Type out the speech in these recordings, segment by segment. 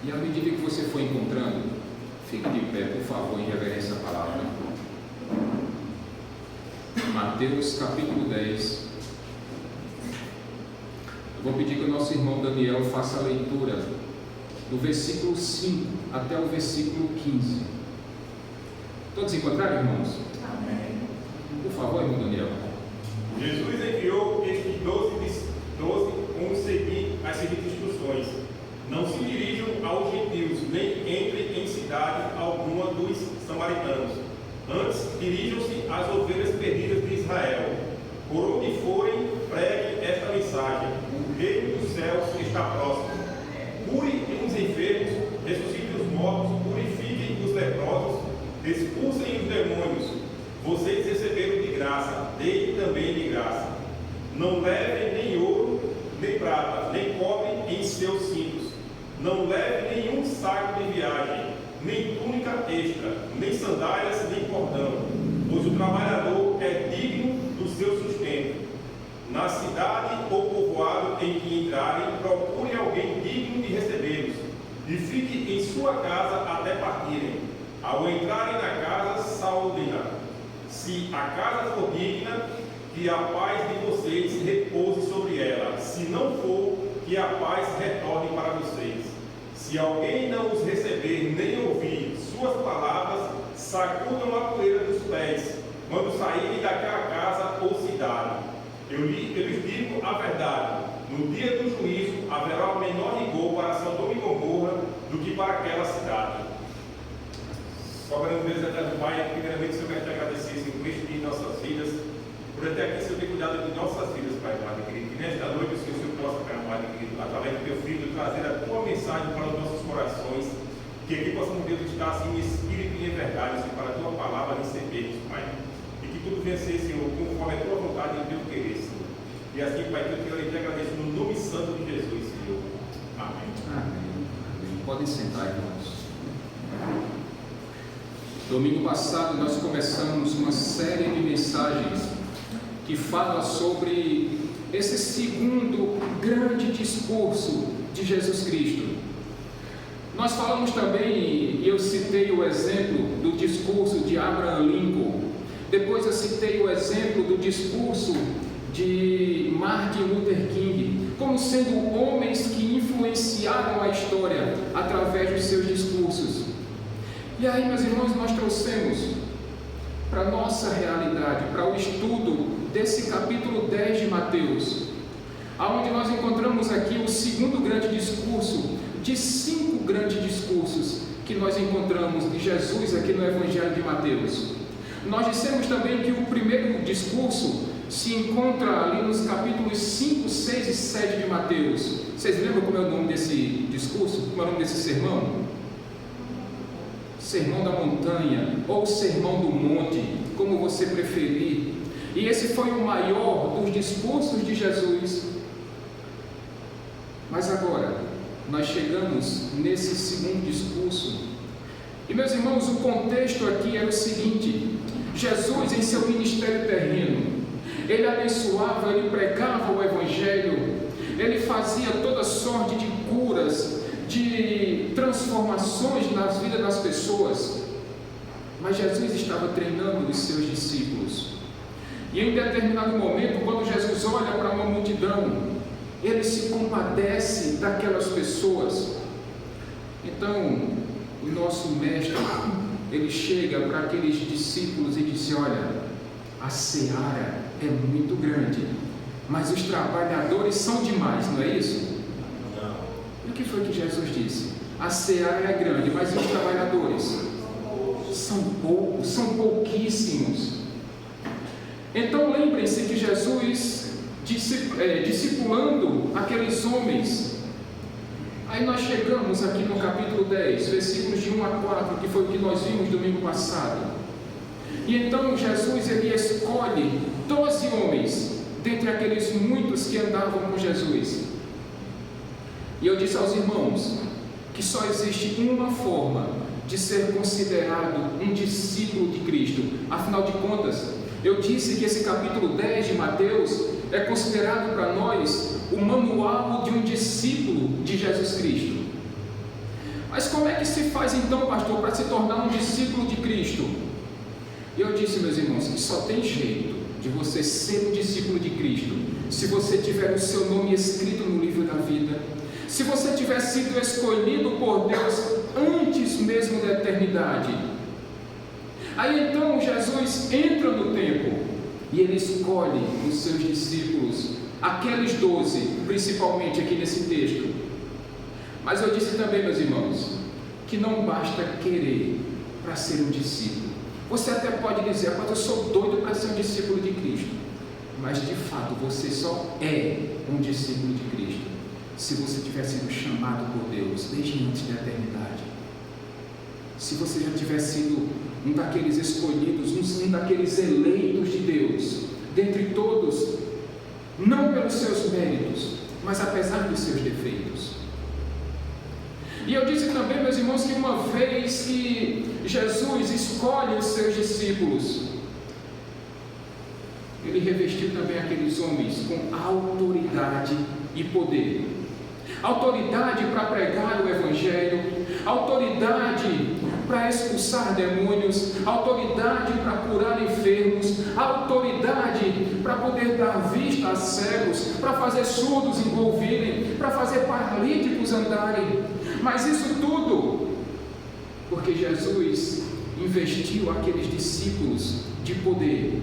E à medida que você for encontrando, fique de pé, por favor, em reverência à palavra. Mateus capítulo 10. Eu vou pedir que o nosso irmão Daniel faça a leitura do versículo 5 até o versículo 15. Todos encontraram, irmãos? Amém. Por favor, irmão Daniel. Jesus enviou estes 12 com as seguintes instruções: não se dirijam aos gentios, nem entrem em cidade alguma dos samaritanos. Antes, dirijam-se às ovelhas perdidas de Israel. Por onde forem, preguem esta mensagem: o reino dos céus está próximo. Curem os enfermos, ressuscitem os mortos, purifiquem os leprosos, expulsem os demônios. Vocês receberam de graça, deem também de graça. Não levem nem ouro, nem prata, nem cobre em seus cintos. Não levem nenhum saco de viagem, nem túnica extra, nem sandálias, nem cordão, pois o trabalhador é digno do seu sustento. Na cidade ou povoado em que entrarem, procurem alguém digno de recebê-los, e fiquem em sua casa até partirem. Ao entrarem na casa, saúdem-na. Se a casa for digna, que a paz de vocês repouse sobre ela. Se não for, que a paz retorne para vocês. Se alguém não os receber nem ouvir suas palavras, sacudam a poeira dos pés, quando saírem daquela casa ou cidade. Eu lhes digo a verdade: no dia do juízo haverá menor rigor para Sodoma e Gomorra do que para aquela cidade. Soberano Deus, eterno Pai, primeiramente, Senhor, quero te agradecer, Senhor, por este dia de nossas vidas, por até aqui, Senhor, ter cuidado de nossas vidas, Pai amado, querido. Que nesta noite, o Senhor possa, Pai amado, querido, através do teu Filho, trazer a tua mensagem para os nossos corações, que aqui possamos, Deus, estar assim em espírito e em verdade, Senhor, para a tua palavra recebermos, Pai. E que tudo venha ser, Senhor, conforme a tua vontade e o teu querer, Senhor. E assim, Pai, que eu te agradeço no nome santo de Jesus, Senhor. Amém. Amém. Podem sentar, irmãos. Domingo passado nós começamos uma série de mensagens que fala sobre esse segundo grande discurso de Jesus Cristo. Nós falamos também, e eu citei o exemplo do discurso de Abraham Lincoln, depois eu citei o exemplo do discurso de Martin Luther King, como sendo homens que influenciaram a história através dos seus discursos. E aí, meus irmãos, nós trouxemos para a nossa realidade, para o estudo desse capítulo 10 de Mateus, aonde nós encontramos aqui o segundo grande discurso, de 5 grandes discursos que nós encontramos de Jesus aqui no Evangelho de Mateus. Nós dissemos também que o primeiro discurso se encontra ali nos capítulos 5, 6 e 7 de Mateus. Vocês lembram como é o nome desse discurso? Como é o nome desse sermão? Sermão da montanha, ou sermão do monte, como você preferir. E esse foi o maior dos discursos de Jesus. Mas agora, nós chegamos nesse segundo discurso. E meus irmãos, o contexto aqui era o seguinte: Jesus, em seu ministério terreno, ele abençoava, ele pregava o Evangelho, ele fazia toda sorte de curas, de transformações nas vidas das pessoas. Mas Jesus estava treinando os seus discípulos. E em determinado momento, quando Jesus olha para uma multidão, ele se compadece daquelas pessoas. Então, o nosso mestre, ele chega para aqueles discípulos e diz: olha, a seara é muito grande, mas os trabalhadores são demais, não é isso? E o que foi que Jesus disse? A seara é grande, mas os trabalhadores são poucos, são pouquíssimos. Então lembrem-se que Jesus, discipulando aqueles homens, aí nós chegamos aqui no capítulo 10, versículos de 1 a 4, que foi o que nós vimos domingo passado. E então Jesus, ele escolhe 12 homens, dentre aqueles muitos que andavam com Jesus. E eu disse aos irmãos que só existe uma forma de ser considerado um discípulo de Cristo. Afinal de contas, eu disse que esse capítulo 10 de Mateus é considerado para nós o manual de um discípulo de Jesus Cristo. Mas como é que se faz então, pastor, para se tornar um discípulo de Cristo? E eu disse, meus irmãos, que só tem jeito de você ser um discípulo de Cristo se você tiver o seu nome escrito no livro da vida, se você tiver sido escolhido por Deus antes mesmo da eternidade. Aí então Jesus entra no tempo e ele escolhe os seus discípulos, aqueles 12, principalmente aqui nesse texto. Mas eu disse também, meus irmãos, que não basta querer para ser um discípulo. Você até pode dizer, mas eu sou doido para ser um discípulo de Cristo. Mas de fato você só é um discípulo de Cristo se você tiver sido chamado por Deus desde antes da eternidade. Se você já tiver sido um daqueles escolhidos, um daqueles eleitos de Deus, dentre todos, não pelos seus méritos, mas apesar dos seus defeitos. E eu disse também, meus irmãos, que uma vez que Jesus escolhe os seus discípulos, ele revestiu também aqueles homens com autoridade e poder. Autoridade para pregar o Evangelho, autoridade para expulsar demônios, autoridade para curar enfermos, autoridade para poder dar vista a cegos, para fazer surdos ouvirem, para fazer paralíticos andarem. Mas isso tudo porque Jesus investiu aqueles discípulos de poder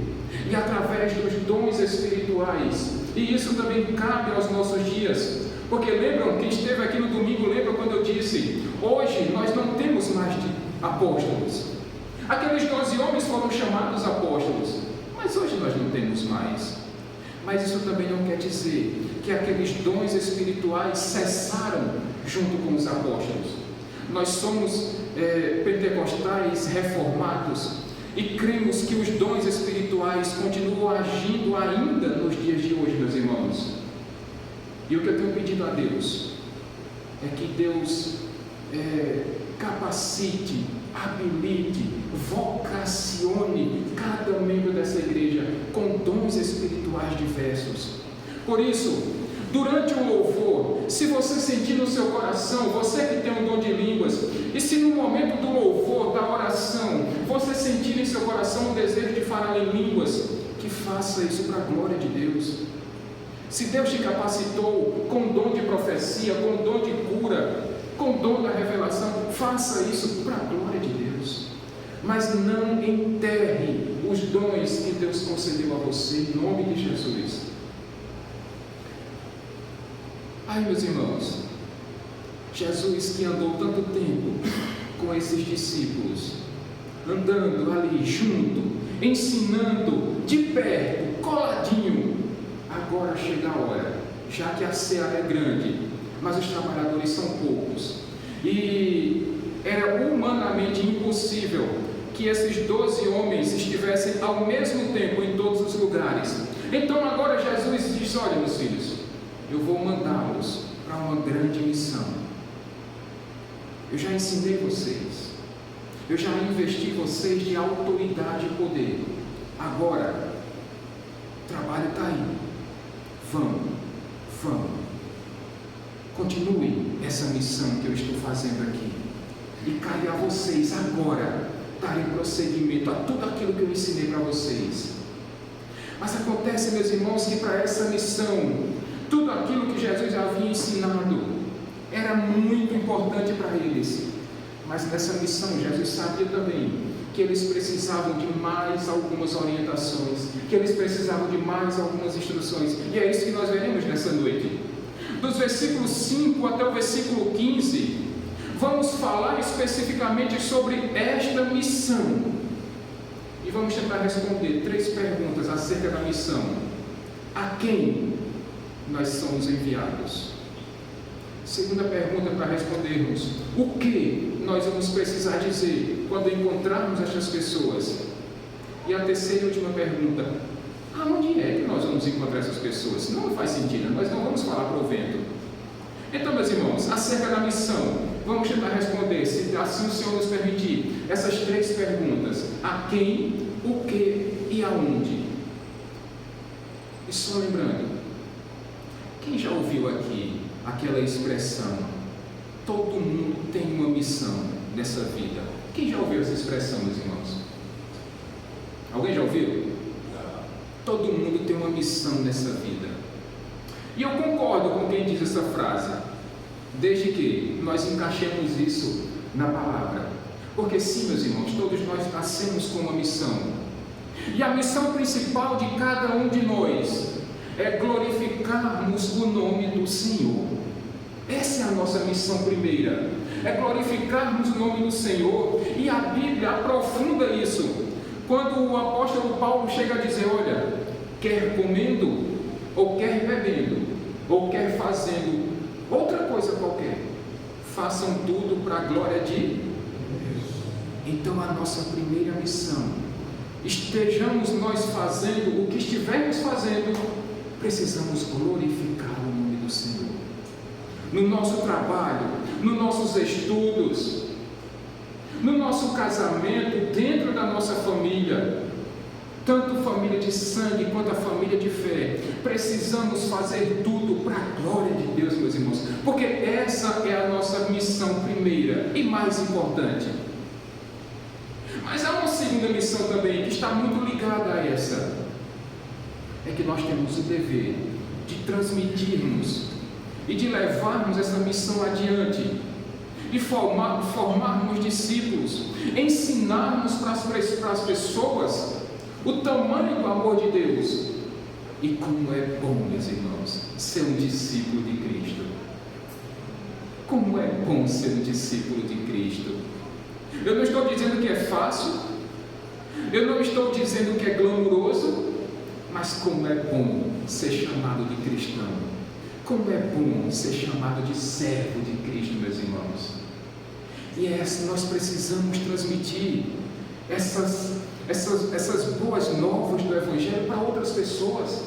e através dos dons espirituais, e isso também cabe aos nossos dias. Porque lembram, quem esteve aqui no domingo, lembra quando eu disse, hoje nós não temos mais apóstolos. Aqueles 12 homens foram chamados apóstolos, mas hoje nós não temos mais. Mas isso também não quer dizer que aqueles dons espirituais cessaram junto com os apóstolos. Nós somos pentecostais reformados e cremos que os dons espirituais continuam agindo ainda nos dias de hoje, meus irmãos. E o que eu tenho pedido a Deus é que Deus capacite, habilite, vocacione cada membro dessa igreja com dons espirituais diversos. Por isso, durante o louvor, se você sentir no seu coração, você que tem um dom de línguas, e se no momento do louvor, da oração, você sentir em seu coração um desejo de falar em línguas, que faça isso para a glória de Deus. Se Deus te capacitou com dom de profecia, com dom de cura, com dom da revelação, faça isso para a glória de Deus. Mas não enterre os dons que Deus concedeu a você, em nome de Jesus. Ai, meus irmãos, Jesus que andou tanto tempo com esses discípulos, andando ali junto, ensinando de perto, coladinho. Agora chega a hora, já que a seara é grande, mas os trabalhadores são poucos, e era humanamente impossível que esses 12 homens estivessem ao mesmo tempo em todos os lugares. Então agora Jesus diz, olha, meus filhos, eu vou mandá-los para uma grande missão. Eu já ensinei vocês, eu já investi em vocês de autoridade e poder. Agora, o trabalho está aí. Vamos. Continue essa missão que eu estou fazendo aqui. E cabe a vocês agora darem prosseguimento a tudo aquilo que eu ensinei para vocês. Mas acontece, meus irmãos, que para essa missão, tudo aquilo que Jesus havia ensinado era muito importante para eles. Mas nessa missão, Jesus sabia também que eles precisavam de mais algumas orientações, que eles precisavam de mais algumas instruções. E é isso que nós veremos nessa noite. Dos versículos 5 até o versículo 15, vamos falar especificamente sobre esta missão. E vamos tentar responder 3 perguntas acerca da missão. A quem nós somos enviados? Segunda pergunta para respondermos: o que nós vamos precisar dizer quando encontrarmos estas pessoas? E a terceira e última pergunta: aonde é que nós vamos encontrar essas pessoas? Não faz sentido, nós não vamos falar para o vento. Então, meus irmãos, acerca da missão, vamos tentar responder, se assim o Senhor nos permitir, essas 3 perguntas: a quem, o que e aonde. E só lembrando, quem já ouviu aqui aquela expressão: Todo mundo tem uma missão nessa vida. Quem já ouviu essa expressão, meus irmãos? Alguém já ouviu? Todo mundo tem uma missão nessa vida. E eu concordo com quem diz essa frase, desde que nós encaixemos isso na palavra. Porque sim, meus irmãos, todos nós nascemos com uma missão. E a missão principal de cada um de nós é glorificarmos o nome do Senhor. Essa é a nossa missão primeira, é glorificarmos o nome do Senhor. E a Bíblia aprofunda isso, quando o apóstolo Paulo chega a dizer: olha, quer comendo, ou quer bebendo, ou quer fazendo outra coisa qualquer, façam tudo para a glória de Deus. Então a nossa primeira missão, estejamos nós fazendo o que estivermos fazendo, precisamos glorificar o nome do Senhor. No nosso trabalho, nos nossos estudos, no nosso casamento, dentro da nossa família, tanto família de sangue quanto a família de fé, precisamos fazer tudo para a glória de Deus, meus irmãos, porque essa é a nossa missão primeira e mais importante. Mas há uma segunda missão também, que está muito ligada a essa, é que nós temos o dever de transmitirmos e de levarmos essa missão adiante, de formarmos discípulos, ensinarmos para as pessoas o tamanho do amor de Deus. E como é bom, meus irmãos, ser um discípulo de Cristo. Como é bom ser um discípulo de Cristo. Eu não estou dizendo que é fácil, eu não estou dizendo que é glamouroso, mas como é bom ser chamado de cristão. Como é bom ser chamado de servo de Cristo, meus irmãos. E nós precisamos transmitir essas boas novas do Evangelho para outras pessoas.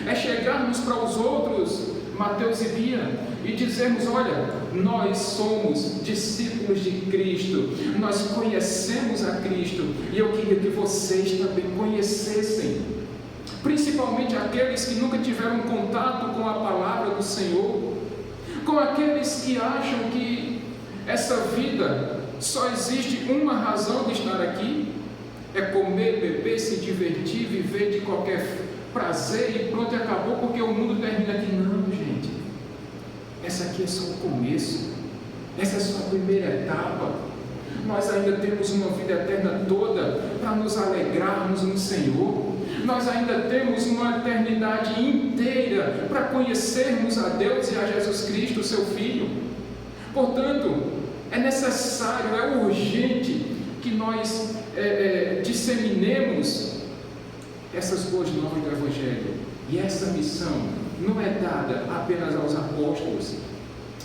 É chegarmos para os outros, Mateus e Bia, e dizermos: olha, nós somos discípulos de Cristo, nós conhecemos a Cristo, e eu queria que vocês também conhecessem, principalmente aqueles que nunca tiveram contato com a palavra do Senhor, com aqueles que acham que essa vida só existe uma razão de estar aqui, é comer, beber, se divertir, viver de qualquer prazer e pronto, acabou, porque o mundo termina aqui. Não, gente, essa aqui é só o começo, essa é só a primeira etapa. Nós ainda temos uma vida eterna toda para nos alegrarmos no Senhor. Nós ainda temos uma eternidade inteira para conhecermos a Deus e a Jesus Cristo, seu Filho. Portanto, é necessário, é urgente que nós disseminemos essas boas novas do Evangelho. E essa missão não é dada apenas aos apóstolos,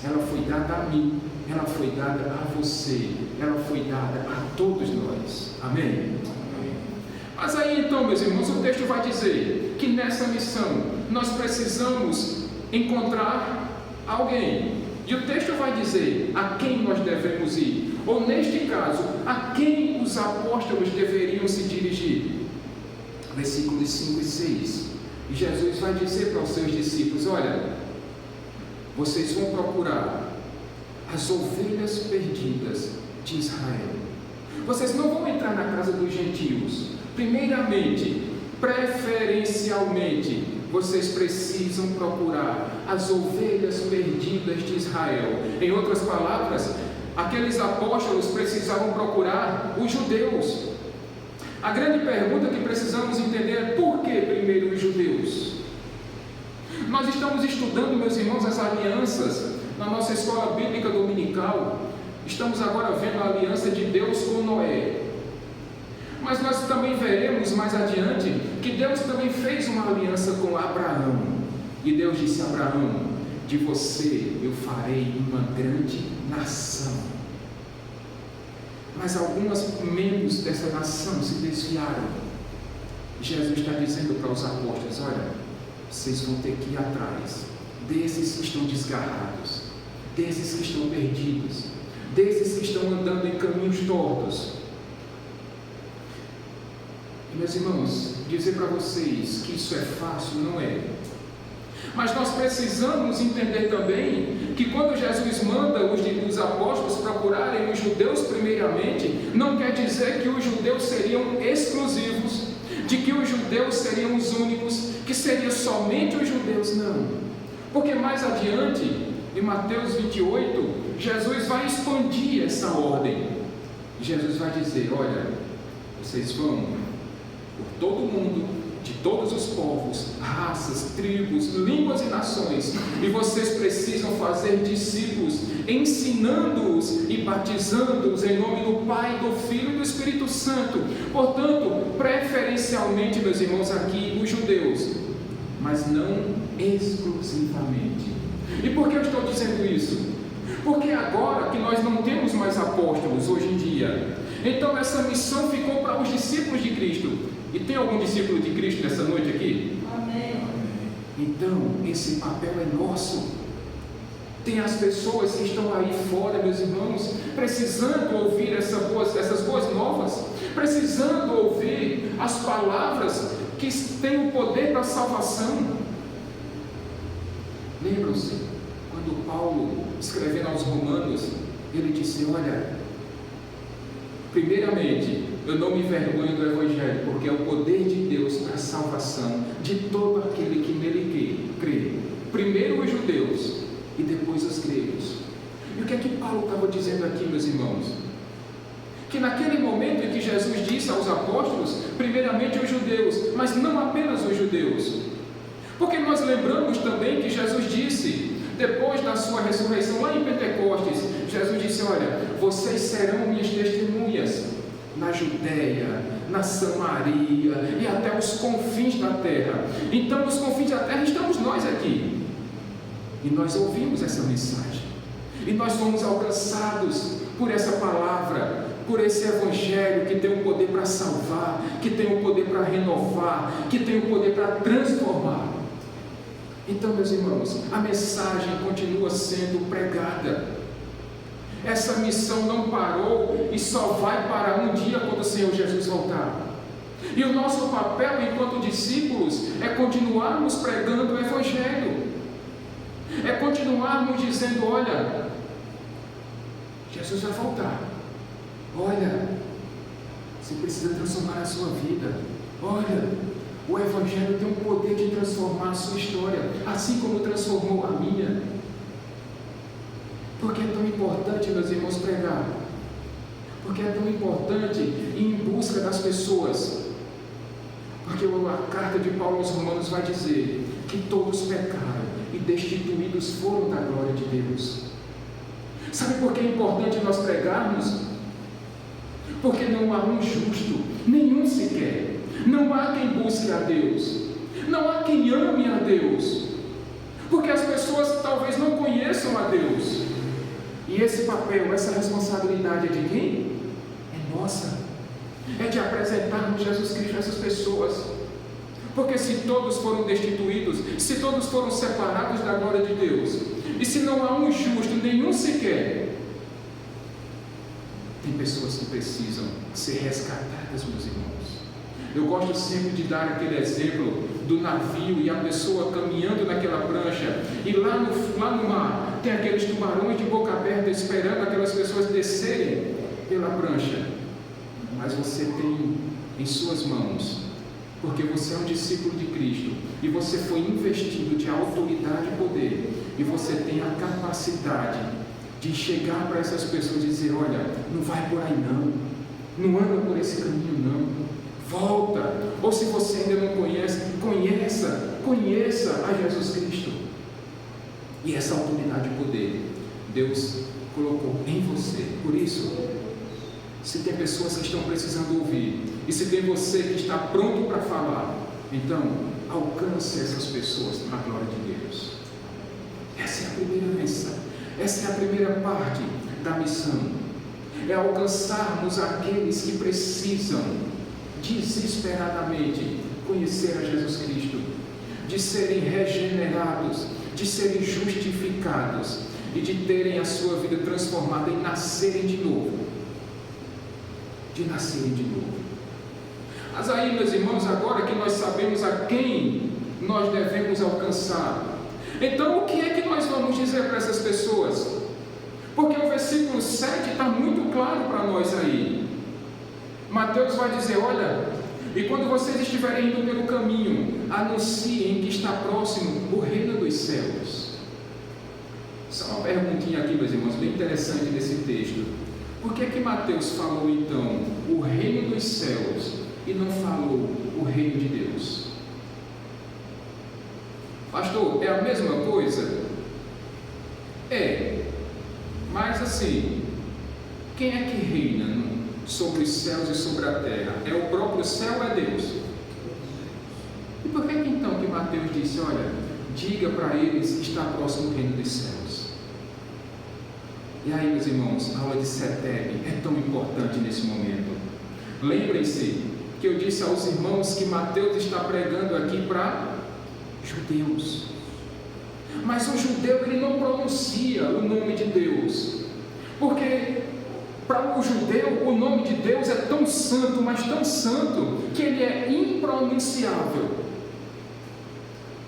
ela foi dada a mim, ela foi dada a você, ela foi dada a todos nós. Amém? Mas aí então, meus irmãos, o texto vai dizer que nessa missão nós precisamos encontrar alguém. E o texto vai dizer a quem nós devemos ir, ou neste caso, a quem os apóstolos deveriam se dirigir. Versículos 5 e 6. E Jesus vai dizer para os seus discípulos: olha, vocês vão procurar as ovelhas perdidas de Israel. Vocês não vão entrar na casa dos gentios. Primeiramente, preferencialmente, vocês precisam procurar as ovelhas perdidas de Israel. Em outras palavras, aqueles apóstolos precisavam procurar os judeus. A grande pergunta que precisamos entender é: por que primeiro os judeus? Nós estamos estudando, meus irmãos, as alianças na nossa escola bíblica dominical. Estamos agora vendo a aliança de Deus com Noé. Mas nós também veremos mais adiante que Deus também fez uma aliança com Abraão. E Deus disse a Abraão: de você eu farei uma grande nação. Mas alguns membros dessa nação se desviaram. Jesus está dizendo para os apóstolos: olha, vocês vão ter que ir atrás desses que estão desgarrados, desses que estão perdidos, desses que estão andando em caminhos tortos. E, meus irmãos, dizer para vocês que isso é fácil, não é. Mas nós precisamos entender também que quando Jesus manda os apóstolos procurarem os judeus primeiramente, não quer dizer que os judeus seriam exclusivos, de que os judeus seriam os únicos, que seria somente os judeus, não. Porque mais adiante, em Mateus 28, Jesus vai expandir essa ordem. Jesus vai dizer: olha, vocês vão por todo o mundo, de todos os povos, raças, tribos, línguas e nações, e vocês precisam fazer discípulos, ensinando-os e batizando-os em nome do Pai, do Filho e do Espírito Santo. Portanto, preferencialmente, meus irmãos, aqui os judeus, mas não exclusivamente. E por que eu estou dizendo isso? Porque agora que nós não temos mais apóstolos hoje em dia, então essa missão ficou para os discípulos de Cristo. E tem algum discípulo de Cristo nessa noite aqui? Amém. Então, esse papel é nosso. Tem as pessoas que estão aí fora, meus irmãos, precisando ouvir essas boas novas, precisando ouvir as palavras que têm o poder para a salvação. Lembram-se, quando Paulo, escrevendo aos Romanos, ele disse: olha, primeiramente, eu não me envergonho do Evangelho, porque é o poder de Deus para a salvação de todo aquele que nele crê. Primeiro os judeus e depois os gregos. E o que é que Paulo estava dizendo aqui, meus irmãos? Que naquele momento em que Jesus disse aos apóstolos, primeiramente os judeus, mas não apenas os judeus. Porque nós lembramos também que Jesus disse, depois da sua ressurreição lá em Pentecostes, Jesus disse: olha, vocês serão minhas testemunhas na Judéia, na Samaria e até os confins da terra. Então, nos confins da terra estamos nós aqui. E nós ouvimos essa mensagem. E nós fomos alcançados por essa palavra, por esse Evangelho que tem o poder para salvar, que tem o poder para renovar, que tem o poder para transformar. Então, meus irmãos, a mensagem continua sendo pregada. Essa missão não parou e só vai parar um dia quando o Senhor Jesus voltar. E o nosso papel enquanto discípulos é continuarmos pregando o Evangelho, é continuarmos dizendo: olha, Jesus vai voltar, olha, você precisa transformar a sua vida, olha, o Evangelho tem o poder de transformar a sua história, assim como transformou a minha. Porque é tão importante, meus irmãos, pregar? Porque é tão importante ir em busca das pessoas? Porque a carta de Paulo aos Romanos vai dizer que todos pecaram e destituídos foram da glória de Deus. Sabe por que é importante nós pregarmos? Porque não há um justo, nenhum sequer. Não há quem busque a Deus. Não há quem ame a Deus. Porque as pessoas talvez não conheçam a Deus. E esse papel, essa responsabilidade é de quem? É nossa. É de apresentarmos Jesus Cristo a essas pessoas. Porque se todos foram destituídos, se todos foram separados da glória de Deus, e se não há um justo, nenhum sequer, tem pessoas que precisam ser resgatadas, meus irmãos. Eu gosto sempre de dar aquele exemplo do navio e a pessoa caminhando naquela prancha, e lá no mar tem aqueles tubarões de boca aberta esperando aquelas pessoas descerem pela prancha. Mas você tem em suas mãos, porque você é um discípulo de Cristo e você foi investido de autoridade e poder, e você tem a capacidade de chegar para essas pessoas e dizer: olha, não vai por aí não anda por esse caminho não, volta. Ou se você ainda não conhece, conheça a Jesus Cristo. E essa autoridade e poder Deus colocou em você. Por isso, se tem pessoas que estão precisando ouvir, e se tem você que está pronto para falar, então alcance essas pessoas na glória de Deus. Essa é a primeira mensagem, essa é a primeira parte da missão, é alcançarmos aqueles que precisam desesperadamente conhecer a Jesus Cristo, de serem regenerados, de serem justificados e de terem a sua vida transformada e nascerem de novo. Mas aí, meus irmãos, agora que nós sabemos a quem nós devemos alcançar, Então, o que é que nós vamos dizer para essas pessoas? Porque o versículo 7 está muito claro para nós aí. Mateus vai dizer: olha, e quando vocês estiverem indo pelo caminho, anunciem que está próximo o reino dos céus. Só uma perguntinha aqui, meus irmãos, bem interessante nesse texto. Por que Mateus falou então o reino dos céus e não falou o reino de Deus? Pastor, é a mesma coisa? É, mas assim, quem é que reina sobre os céus e sobre a terra? É o próprio céu ou é Deus? E por que então que Mateus disse: olha, diga para eles que está próximo o reino dos céus? E aí, meus irmãos, a aula de Seteb é tão importante nesse momento. Lembrem-se que eu disse aos irmãos que Mateus está pregando aqui para judeus. Mas o judeu, ele não pronuncia o nome de Deus, porque para o judeu o nome de Deus é tão santo, mas tão santo, que ele é impronunciável.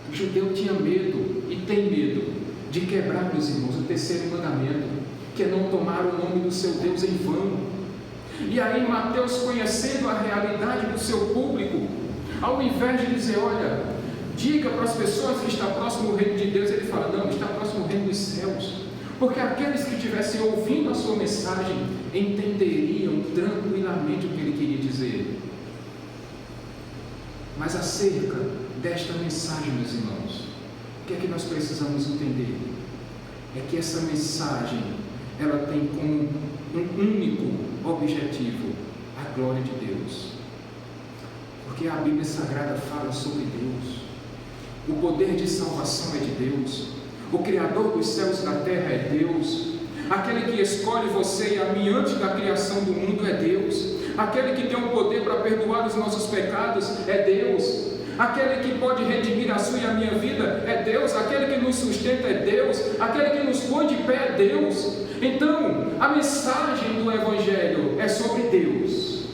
O judeu tinha medo e tem medo de quebrar, meus irmãos, o terceiro mandamento, que é não tomar o nome do seu Deus em vão. E aí Mateus, conhecendo a realidade do seu público, ao invés de dizer: olha, diga para as pessoas que está próximo o reino de Deus, ele fala: não, está próximo o reino dos céus, porque aqueles que estivessem ouvindo a sua mensagem entenderiam tranquilamente o que ele queria dizer. Mas acerca desta mensagem, meus irmãos, o que é que nós precisamos entender? É que essa mensagem, ela tem como um único objetivo a glória de Deus, porque a Bíblia Sagrada fala sobre Deus. O poder de salvação é de Deus, o Criador dos céus e da terra é Deus, aquele que escolhe você e a mim antes da criação do mundo é Deus, aquele que tem o poder para perdoar os nossos pecados é Deus, aquele que pode redimir a sua e a minha vida é Deus, aquele que nos sustenta é Deus, aquele que nos põe de pé é Deus. Então, a mensagem do Evangelho é sobre Deus.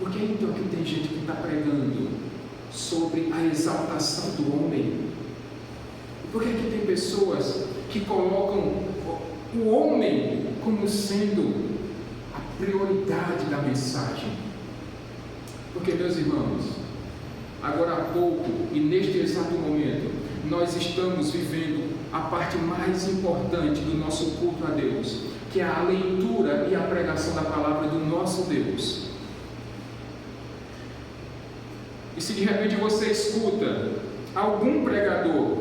Por que então que tem gente que está pregando sobre a exaltação do homem? Por que que tem pessoas que colocam o homem como sendo a prioridade da mensagem? Porque, meus irmãos, agora há pouco e neste exato momento, nós estamos vivendo a parte mais importante do nosso culto a Deus, que é a leitura e a pregação da palavra do nosso Deus. E se de repente você escuta algum pregador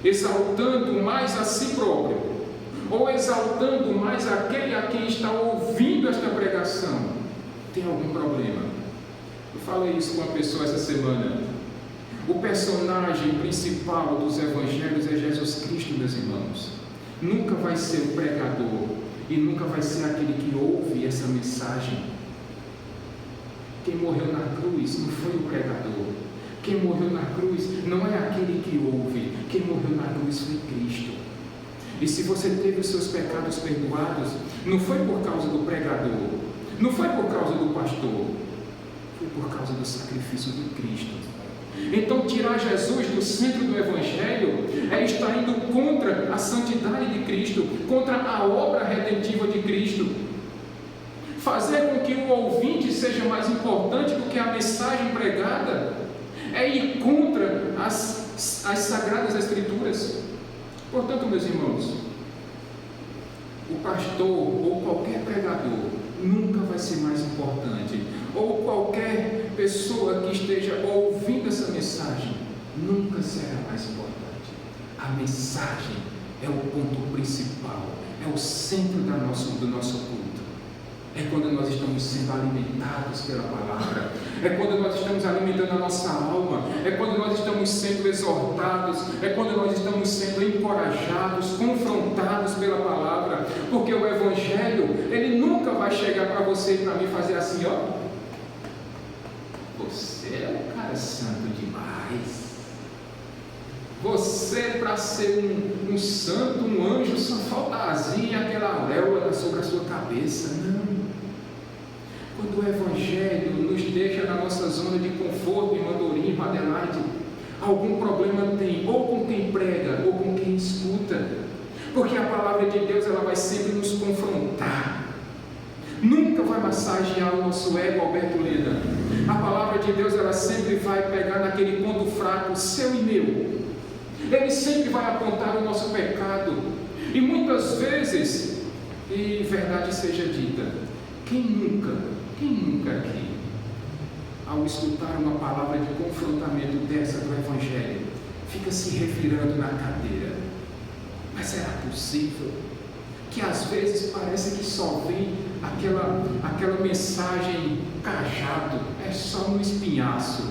exaltando mais a si próprio, ou exaltando mais aquele a quem está ouvindo esta pregação, tem algum problema. Eu falei isso com uma pessoa essa semana. O personagem principal dos evangelhos é Jesus Cristo, meus irmãos. Nunca vai ser o pregador e nunca vai ser aquele que ouve essa mensagem. Quem morreu na cruz não foi o pregador. Quem morreu na cruz não é aquele que ouve. Quem morreu na cruz foi Cristo. E se você teve os seus pecados perdoados, não foi por causa do pregador, não foi por causa do pastor, foi por causa do sacrifício de Cristo. Então, tirar Jesus do centro do Evangelho é estar indo contra a santidade de Cristo, contra a obra redentiva de Cristo. Fazer com que o ouvinte seja mais importante do que a mensagem pregada é ir contra as Sagradas Escrituras. Portanto, meus irmãos, o pastor ou qualquer pregador nunca vai ser mais importante, ou qualquer pessoa que esteja ouvindo essa mensagem nunca será mais importante. A mensagem é o ponto principal, é o centro do nosso culto. É quando nós estamos sendo alimentados pela palavra, é quando nós estamos alimentando a nossa alma, é quando nós estamos sendo exortados, é quando nós estamos sendo encorajados, confrontados pela palavra, porque o Evangelho, ele nunca vai chegar para você e para mim fazer assim, ó, você é um cara santo demais, você para ser um santo, um anjo, só falta a asinha e aquela auréola sobre a sua cabeça. Não. Quando o Evangelho nos deixa na nossa zona de conforto, em Mandorim, em Adelaide, algum problema tem, ou com quem prega, ou com quem escuta, porque a palavra de Deus ela vai sempre nos confrontar, nunca vai massagear o nosso ego, Alberto Leda. A palavra de Deus ela sempre vai pegar naquele ponto fraco, seu e meu. Ele sempre vai apontar o nosso pecado, e muitas vezes, e verdade seja dita, quem nunca aqui, ao escutar uma palavra de confrontamento dessa do Evangelho, fica se revirando na cadeira? Mas será possível que às vezes parece que só vem aquela mensagem cajado, é só um espinhaço?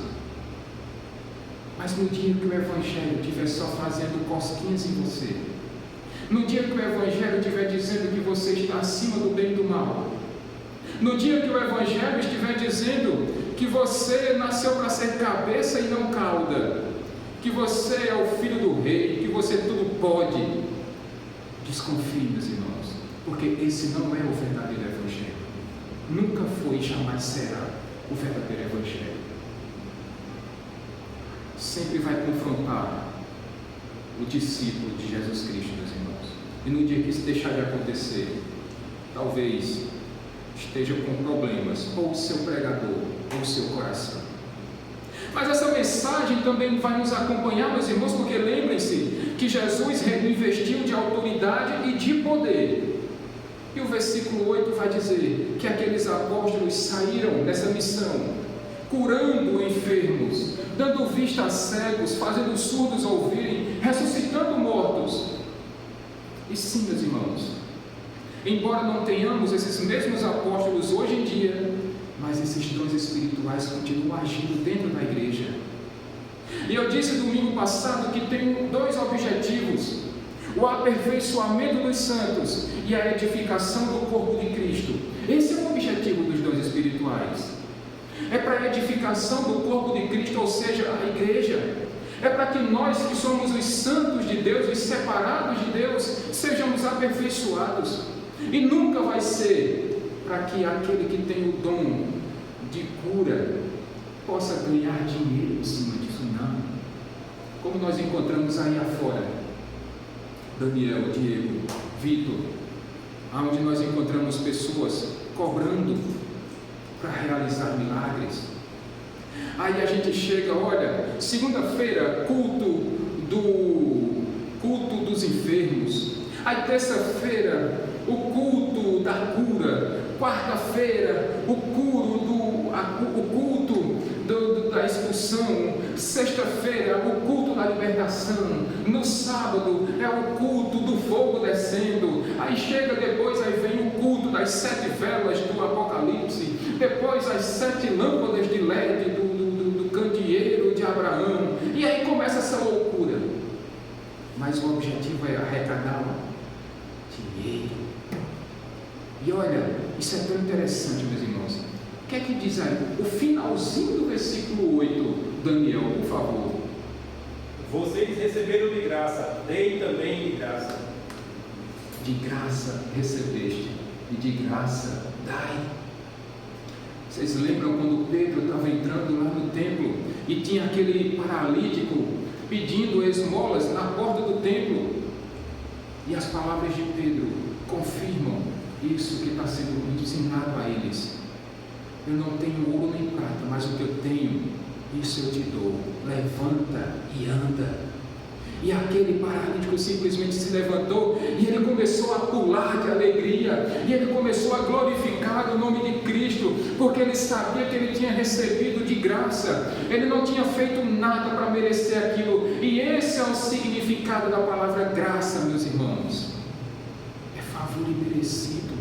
Mas no dia que o Evangelho estiver só fazendo cosquinhas em você, no dia que o Evangelho estiver dizendo que você está acima do bem e do mal, no dia que o Evangelho estiver dizendo que você nasceu para ser cabeça e não cauda, que você é o filho do rei, que você tudo pode, desconfie, meus irmãos, porque esse não é o verdadeiro Evangelho. Nunca foi e jamais será o verdadeiro Evangelho. Sempre vai confrontar o discípulo de Jesus Cristo, meus irmãos. E no dia que isso deixar de acontecer, talvez esteja com problemas, ou o seu pregador, ou o seu coração. Mas essa mensagem também vai nos acompanhar, meus irmãos, porque lembrem-se que Jesus investiu de autoridade e de poder. E o versículo 8 vai dizer que aqueles apóstolos saíram nessa missão, curando enfermos, dando vista a cegos, fazendo os surdos ouvirem, ressuscitando mortos. E sim, meus irmãos, embora não tenhamos esses mesmos apóstolos hoje em dia, mas esses dons espirituais continuam agindo dentro da igreja. E eu disse domingo passado que tem dois objetivos: o aperfeiçoamento dos santos e a edificação do corpo de Cristo. Esse é o objetivo dos dons espirituais. É para a edificação do corpo de Cristo, ou seja, a igreja. É para que nós que somos os santos de Deus, os separados de Deus, sejamos aperfeiçoados. E nunca vai ser para que aquele que tem o dom de cura possa ganhar dinheiro em cima disso, não. Como nós encontramos aí afora, Daniel, Diego, Vitor, onde nós encontramos pessoas cobrando para realizar milagres. Aí a gente chega, olha, segunda-feira, culto dos enfermos. Aí terça-feira, o culto da cura. Quarta-feira, o culto da expulsão. Sexta-feira, o culto da libertação. No sábado é o culto do fogo descendo. Aí chega depois, aí vem o culto das 7 velas do Apocalipse. Depois as 7 lâmpadas de LED do candeeiro de Abraão. E aí começa essa loucura. Mas o objetivo é arrecadar dinheiro. E olha, isso é tão interessante, meus irmãos. O que é que diz aí? O finalzinho do versículo 8, Daniel, por favor. Vocês receberam de graça, deem também de graça. De graça recebeste, e de graça dai. Vocês lembram quando Pedro estava entrando lá no templo e tinha aquele paralítico pedindo esmolas na porta do templo? E as palavras de Pedro confirmam isso que está sendo ensinado a eles. Eu não tenho ouro nem prata, mas o que eu tenho, isso eu te dou. Levanta e anda. E aquele paralítico simplesmente se levantou e ele começou a pular de alegria, e ele começou a glorificar o nome de Cristo, porque ele sabia que ele tinha recebido de graça, ele não tinha feito nada para merecer aquilo. E esse é o significado da palavra graça, meus irmãos, é favor imerecido.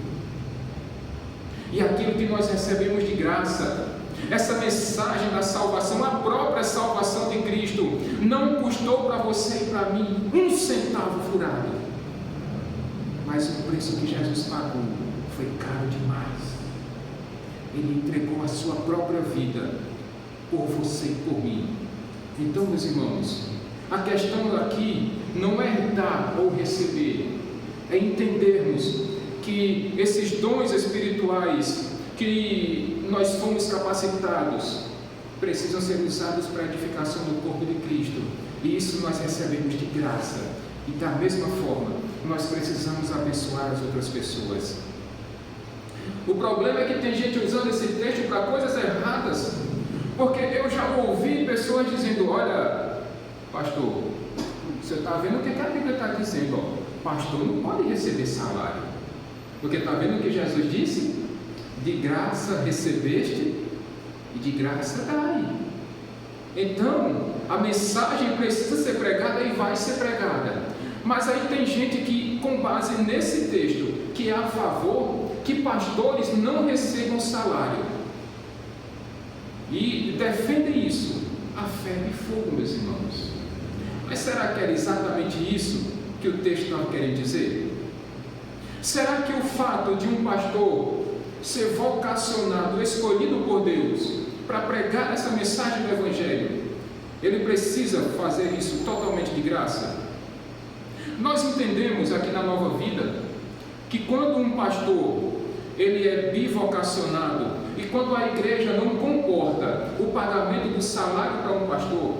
E aquilo que nós recebemos de graça, essa mensagem da salvação, a própria salvação de Cristo, não custou para você e para mim 1 centavo furado, mas o preço que Jesus pagou foi caro demais. Ele entregou a sua própria vida por você e por mim. Então, meus irmãos, a questão aqui não é dar ou receber, é entendermos que esses dons espirituais que nós fomos capacitados, precisam ser usados para a edificação do corpo de Cristo. E isso nós recebemos de graça. E da mesma forma, nós precisamos abençoar as outras pessoas. O problema é que tem gente usando esse texto para coisas erradas. Porque eu já ouvi pessoas dizendo: olha, pastor, você está vendo o que a Bíblia está dizendo? Ó, pastor não pode receber salário. Porque está vendo o que Jesus disse? De graça recebeste e de graça dai. Então, a mensagem precisa ser pregada e vai ser pregada. Mas aí tem gente que, com base nesse texto, que é a favor que pastores não recebam salário. E defendem isso a ferro e fogo, meus irmãos. Mas será que era exatamente isso que o texto estava querendo dizer? Será que o fato de um pastor ser vocacionado, escolhido por Deus para pregar essa mensagem do Evangelho, ele precisa fazer isso totalmente de graça? Nós entendemos aqui na Nova Vida que quando um pastor ele é bivocacionado e quando a igreja não comporta o pagamento do salário para um pastor,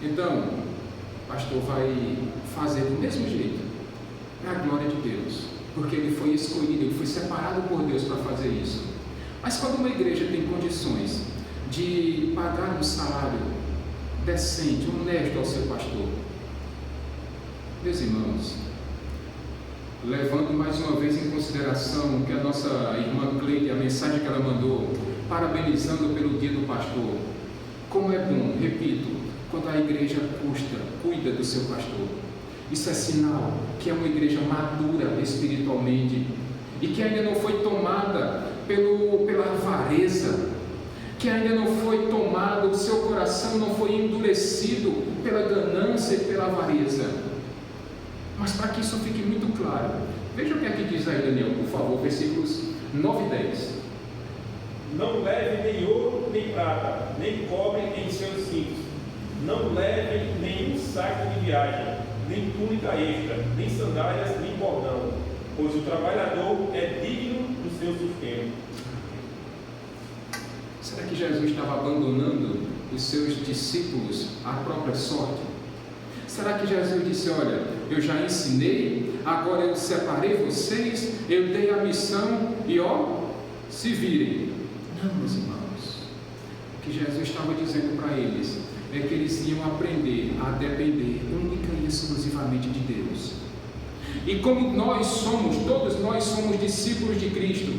então o pastor vai fazer do mesmo jeito, para a glória de Deus, porque ele foi escolhido, ele foi separado por Deus para fazer isso. Mas quando uma igreja tem condições de pagar um salário decente, honesto ao seu pastor, meus irmãos, levando mais uma vez em consideração que a nossa irmã Cleide, a mensagem que ela mandou, parabenizando pelo dia do pastor, como é bom, repito, quando a igreja cuida do seu pastor. Isso é sinal que é uma igreja madura espiritualmente e que ainda não foi tomada pela avareza, que ainda não foi tomado, o seu coração não foi endurecido pela ganância e pela avareza. Mas para que isso fique muito claro, veja o que aqui diz aí, Daniel, por favor, versículos 9 e 10. Não leve nem ouro, nem prata, nem cobre em seus cintos. Não leve nenhum saco de viagem, nem túnica extra, nem sandálias, nem bordão, pois o trabalhador é digno do seu sustento. Será que Jesus estava abandonando os seus discípulos à própria sorte? Será que Jesus disse: olha, eu já ensinei, agora eu separei vocês, eu dei a missão e se virem? Não, meus irmãos. O que Jesus estava dizendo para eles é que eles iam aprender a depender única e exclusivamente de Deus. E como todos nós somos discípulos de Cristo,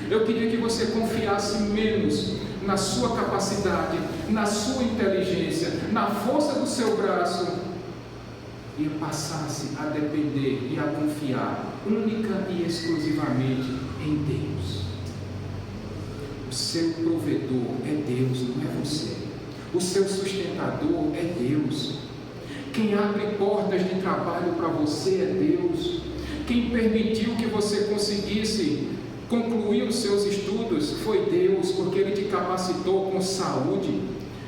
eu queria que você confiasse menos na sua capacidade, na sua inteligência, na força do seu braço, e passasse a depender e a confiar única e exclusivamente em Deus. O seu provedor é Deus, não é você. O seu sustentador é Deus. Quem abre portas de trabalho para você é Deus. Quem permitiu que você conseguisse concluir os seus estudos foi Deus, porque Ele te capacitou com saúde,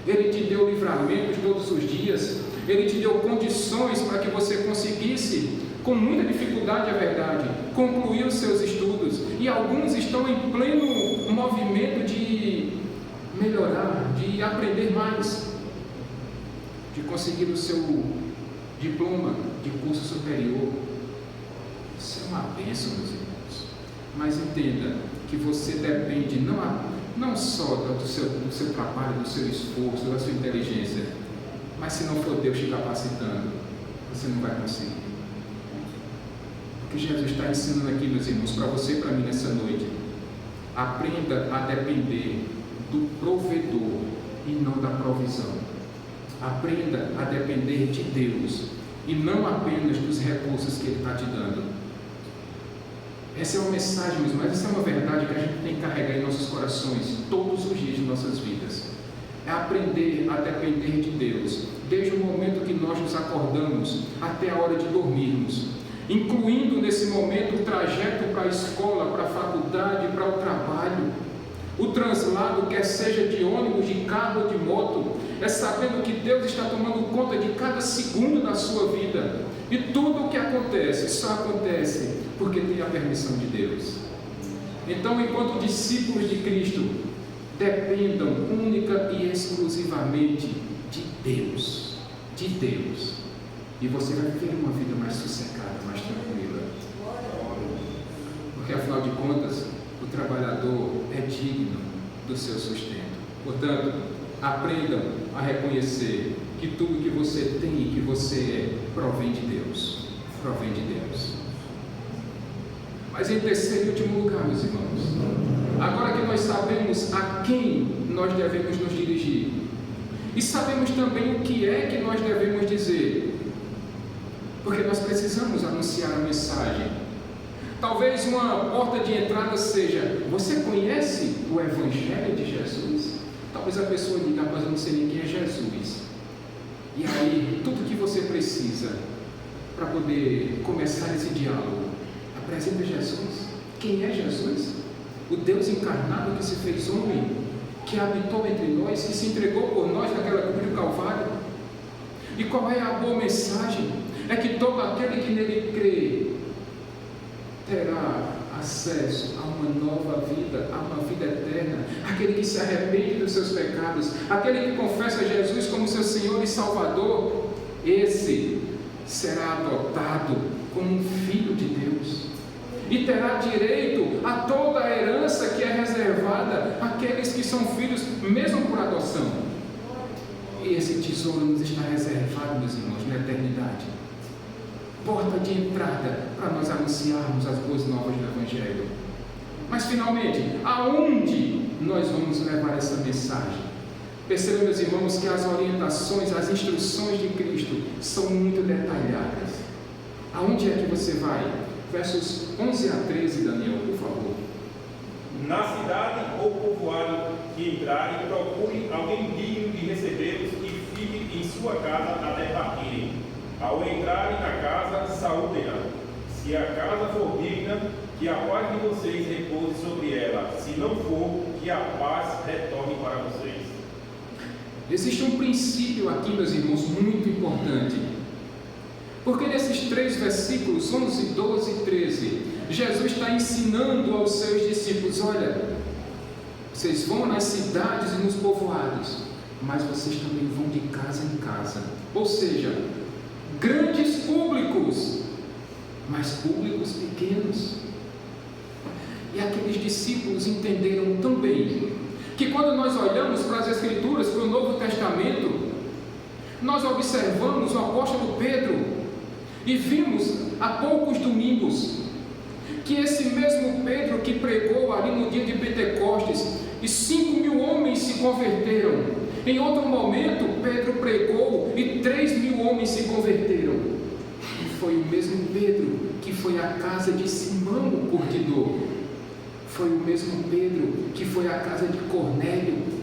Ele te deu livramentos todos os dias, Ele te deu condições para que você conseguisse, com muita dificuldade, é verdade, concluir os seus estudos. E alguns estão em pleno movimento de melhorar, de aprender mais, de conseguir o seu diploma de curso superior. Isso é uma bênção, meus irmãos. Mas entenda que você depende não só do seu trabalho, do seu esforço, da sua inteligência, mas se não for Deus te capacitando, você não vai conseguir. O que Jesus está ensinando aqui, meus irmãos, para você e para mim nessa noite: aprenda a depender do provedor e não da provisão. Aprenda a depender de Deus e não apenas dos recursos que Ele está te dando. Essa é uma mensagem, mas essa é uma verdade que a gente tem que carregar em nossos corações todos os dias de nossas vidas. É aprender a depender de Deus, desde o momento que nós nos acordamos até a hora de dormirmos, incluindo nesse momento o trajeto para a escola, para a faculdade, para o trabalho, o translado, quer seja de ônibus, de carro ou de moto, é sabendo que Deus está tomando conta de cada segundo da sua vida, e tudo o que acontece, só acontece porque tem a permissão de Deus. Então, enquanto discípulos de Cristo, dependam única e exclusivamente de Deus. De Deus. E você vai viver uma vida mais sossegada, mais tranquila. Porque afinal de contas, o trabalhador é digno do seu sustento. Portanto, aprendam a reconhecer que tudo que você tem e que você é provém de Deus. Provém de Deus. Mas em terceiro e último lugar, meus irmãos, agora que nós sabemos a quem nós devemos nos dirigir e sabemos também o que é que nós devemos dizer, porque nós precisamos anunciar a mensagem. Talvez uma porta de entrada seja: você conhece o Evangelho de Jesus? Talvez a pessoa diga: mas eu não sei nem quem é Jesus. E aí, tudo que você precisa para poder começar esse diálogo, apresenta Jesus. Quem é Jesus? O Deus encarnado que se fez homem, que habitou entre nós, que se entregou por nós naquela cruz do Calvário. E qual é a boa mensagem? É que todo aquele que nele crê terá acesso a uma nova vida, a uma vida eterna. Aquele que se arrepende dos seus pecados, aquele que confessa Jesus como seu Senhor e Salvador, esse será adotado como um filho de Deus e terá direito a toda a herança que é reservada àqueles que são filhos, mesmo por adoção. E esse tesouro nos está reservado, meus irmãos, na eternidade. Porta de entrada para nós anunciarmos as boas novas do Evangelho. Mas finalmente, aonde nós vamos levar essa mensagem? Percebam, meus irmãos, que as orientações, as instruções de Cristo são muito detalhadas. Aonde é que você vai? Versos 11 a 13, Daniel, por favor. Na cidade ou povoado que entrarem, procure alguém digno de recebê-los e fique em sua casa até partirem. Ao entrarem na casa, saúdem-a. Se a casa for digna, que a paz de vocês repouse sobre ela. Se não for, que a paz retorne para vocês. Existe um princípio aqui, meus irmãos, muito importante. Porque nesses 3 versículos, 11, 12 e 13, Jesus está ensinando aos seus discípulos: olha, vocês vão nas cidades e nos povoados, mas vocês também vão de casa em casa. Ou seja, grandes públicos, mas públicos pequenos. E aqueles discípulos entenderam também que quando nós olhamos para as Escrituras, para o Novo Testamento, nós observamos o apóstolo Pedro e vimos há poucos domingos que esse mesmo Pedro que pregou ali no dia de Pentecostes e 5.000 homens se converteram. Em outro momento, Pedro pregou e 3.000 homens se converteram. E foi o mesmo Pedro que foi à casa de Simão, o curtidor. Foi o mesmo Pedro que foi à casa de Cornélio.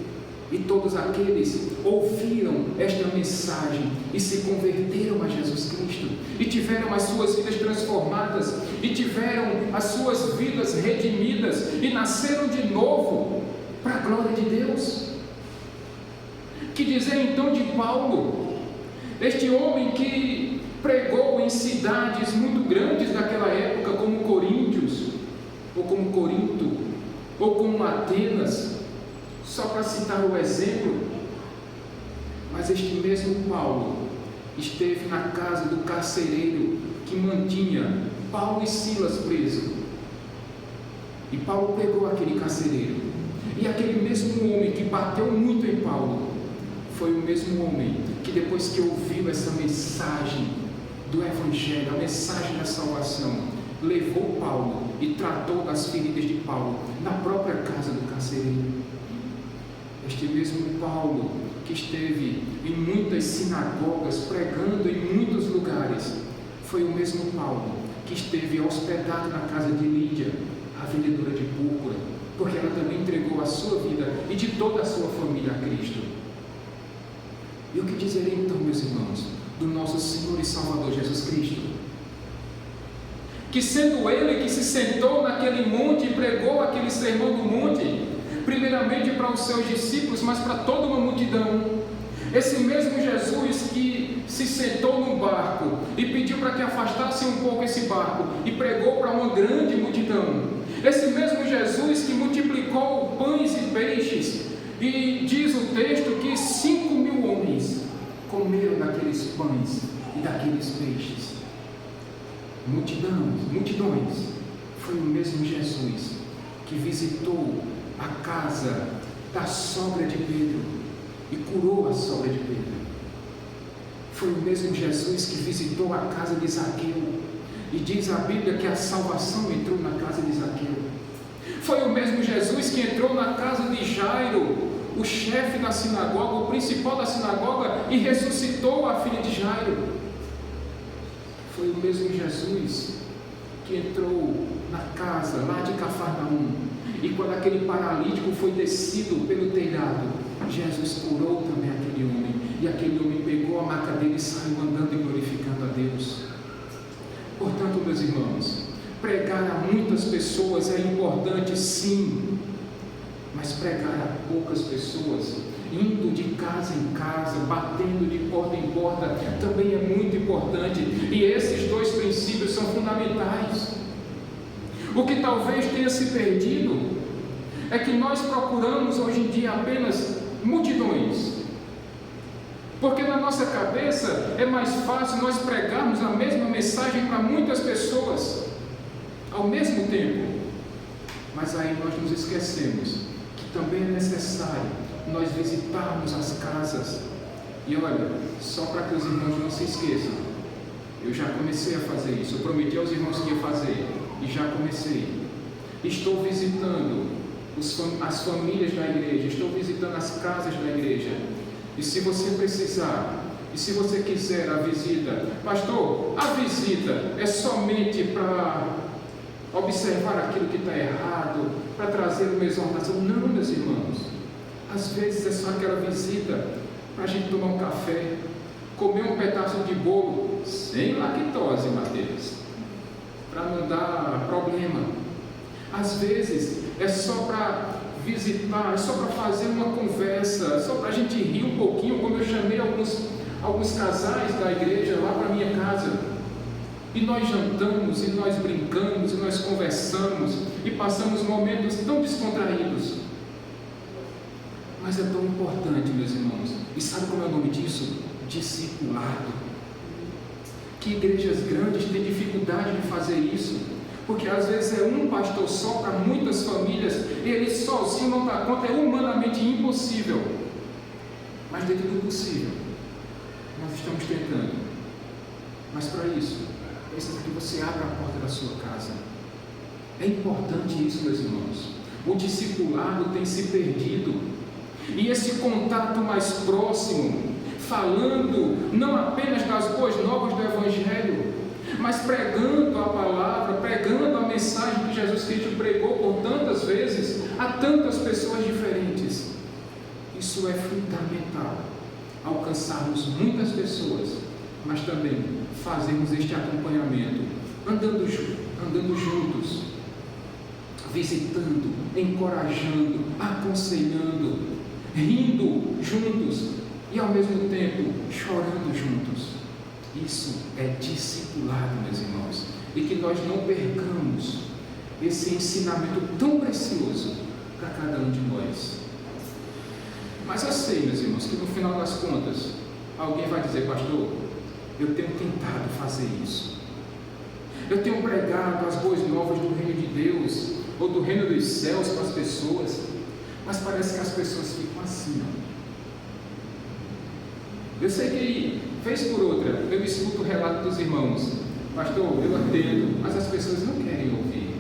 E todos aqueles ouviram esta mensagem e se converteram a Jesus Cristo. E tiveram as suas vidas transformadas. E tiveram as suas vidas redimidas. E nasceram de novo para a glória de Deus. Que dizer então de Paulo, este homem que pregou em cidades muito grandes daquela época, como Coríntios, ou como Corinto, ou como Atenas, só para citar o exemplo. Mas este mesmo Paulo esteve na casa do carcereiro que mantinha Paulo e Silas presos. E Paulo pregou aquele carcereiro. E aquele mesmo homem que bateu muito em Paulo foi o mesmo homem que, depois que ouviu essa mensagem do Evangelho, a mensagem da salvação, levou Paulo e tratou das feridas de Paulo na própria casa do carcereiro. Este mesmo Paulo que esteve em muitas sinagogas pregando em muitos lugares, foi o mesmo Paulo que esteve hospedado na casa de Lídia, a vendedora de púrpura, porque ela também entregou a sua vida e de toda a sua família a Cristo. E o que dizer então, meus irmãos, do nosso Senhor e Salvador Jesus Cristo? Que sendo Ele que se sentou naquele monte e pregou aquele sermão do monte, primeiramente para os seus discípulos, mas para toda uma multidão. Esse mesmo Jesus que se sentou no barco e pediu para que afastasse um pouco esse barco e pregou para uma grande multidão. Esse mesmo Jesus que multiplicou pães e peixes E diz o texto que 5.000 homens comeram daqueles pães e daqueles peixes. Multidões. Foi o mesmo Jesus que visitou a casa da sogra de Pedro e curou a sogra de Pedro. Foi o mesmo Jesus que visitou a casa de Zaqueu e diz a Bíblia que a salvação entrou na casa de Zaqueu. Foi o mesmo Jesus que entrou na casa de Jairo, o chefe da sinagoga, o principal da sinagoga, e ressuscitou a filha de Jairo. Foi o mesmo Jesus que entrou na casa lá de Cafarnaum, e quando aquele paralítico foi descido pelo telhado, Jesus curou também aquele homem, e aquele homem pegou a maca dele e saiu andando e glorificando a Deus. Portanto, meus irmãos, pregar a muitas pessoas é importante, sim, mas pregar a poucas pessoas, indo de casa em casa, batendo de porta em porta, também é muito importante, e esses dois princípios são fundamentais. O que talvez tenha se perdido é que nós procuramos hoje em dia apenas multidões, porque na nossa cabeça é mais fácil nós pregarmos a mesma mensagem para muitas pessoas ao mesmo tempo, mas aí nós nos esquecemos que também é necessário nós visitarmos as casas. E olha, só para que os irmãos não se esqueçam, eu já comecei a fazer isso, eu prometi aos irmãos que ia fazer, e já comecei. Estou visitando as famílias da igreja, estou visitando as casas da igreja, e se você precisar, e se você quiser a visita, pastor, a visita é somente para observar aquilo que está errado, para trazer uma exortação? Não, meus irmãos, às vezes é só aquela visita para a gente tomar um café, comer um pedaço de bolo sem lactose, Mateus, para não dar problema. Às vezes é só para visitar, é só para fazer uma conversa, é só para a gente rir um pouquinho, como eu chamei alguns casais da igreja lá para a minha casa, e nós jantamos, e nós brincamos, e nós conversamos, e passamos momentos tão descontraídos. Mas é tão importante, meus irmãos, e sabe como é o nome disso? Discipulado. Que igrejas grandes têm dificuldade de fazer isso, porque às vezes é um pastor só para muitas famílias, e ele sozinho não dá conta, é humanamente impossível, mas dentro do possível nós estamos tentando. Mas para isso precisa que você abra a porta da sua casa. É importante isso, meus irmãos. O discipulado tem se perdido, e esse contato mais próximo, falando não apenas das boas novas do Evangelho, mas pregando a palavra, pregando a mensagem que Jesus Cristo pregou por tantas vezes a tantas pessoas diferentes. Isso é fundamental, alcançarmos muitas pessoas, mas também fazermos este acompanhamento, andando juntos, visitando, encorajando, aconselhando, rindo juntos e ao mesmo tempo chorando juntos. Isso é discipulado, meus irmãos, e que nós não percamos esse ensinamento tão precioso para cada um de nós. Mas eu sei, meus irmãos, que no final das contas alguém vai dizer: pastor, eu tenho tentado fazer isso, eu tenho pregado as boas novas do reino de Deus ou do reino dos céus para as pessoas, mas parece que as pessoas ficam assim, ó. Eu sei que, vez por outra, eu escuto o relato dos irmãos: pastor, eu atendo, mas as pessoas não querem ouvir.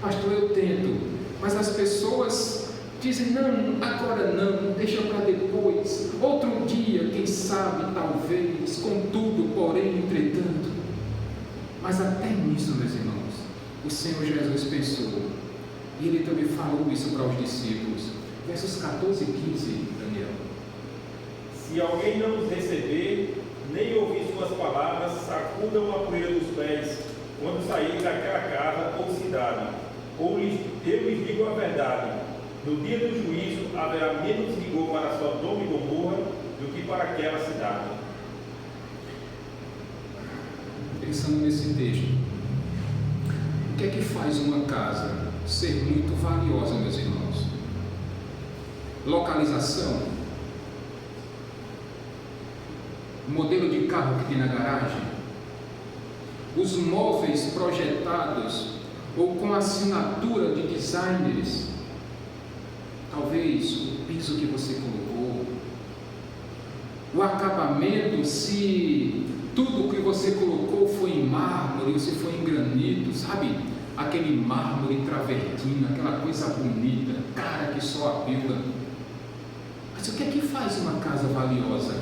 Pastor, eu tento, mas as pessoas dizem: não, agora não, deixa para depois, outro dia, quem sabe, talvez, contudo, porém, entretanto. Mas até nisso, meus irmãos, o Senhor Jesus pensou, e Ele também falou isso para os discípulos. Versos 14 e 15, Daniel. Se alguém não os receber, nem ouvir suas palavras, sacudam a poeira dos pés, quando saírem daquela casa ou cidade. Eu lhes digo a verdade: no dia do juízo haverá menos rigor para Sodoma e Gomorra do que para aquela cidade. Pensando nesse texto, o que é que faz uma casa ser muito valiosa, meus irmãos? localização, modelo de carro que tem na garagem, os móveis projetados ou com assinatura de designers, talvez o piso que você colocou, o acabamento, se tudo que você colocou foi em mármore ou se foi em granito, sabe? Aquele mármore travertino, aquela coisa bonita, cara que só apila. Mas o que é que faz uma casa valiosa?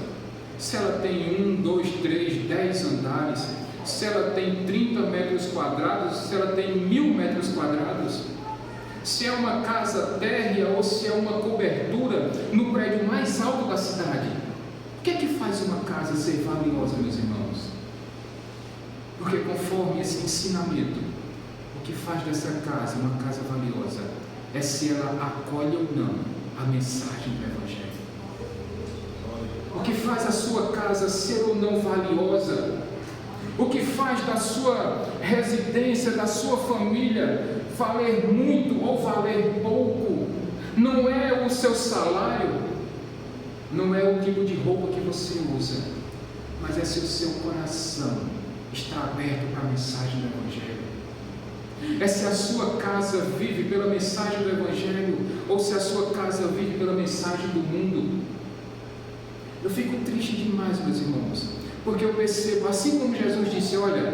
Se ela tem 1, 2, 3, 10 andares, se ela tem 30 metros quadrados, se ela tem 1000 metros quadrados, se é uma casa térrea ou se é uma cobertura no prédio mais alto da cidade. O que é que faz uma casa ser valiosa, meus irmãos? Porque conforme esse ensinamento, o que faz dessa casa uma casa valiosa é se ela acolhe ou não a mensagem do Evangelho. O que faz a sua casa ser ou não valiosa, o que faz da sua residência, da sua família valer muito ou valer pouco, não é o seu salário, não é o tipo de roupa que você usa, mas é se o seu coração está aberto para a mensagem do Evangelho. É se a sua casa vive pela mensagem do Evangelho ou se a sua casa vive pela mensagem do mundo. Eu fico triste demais, meus irmãos, porque eu percebo, assim como Jesus disse, olha,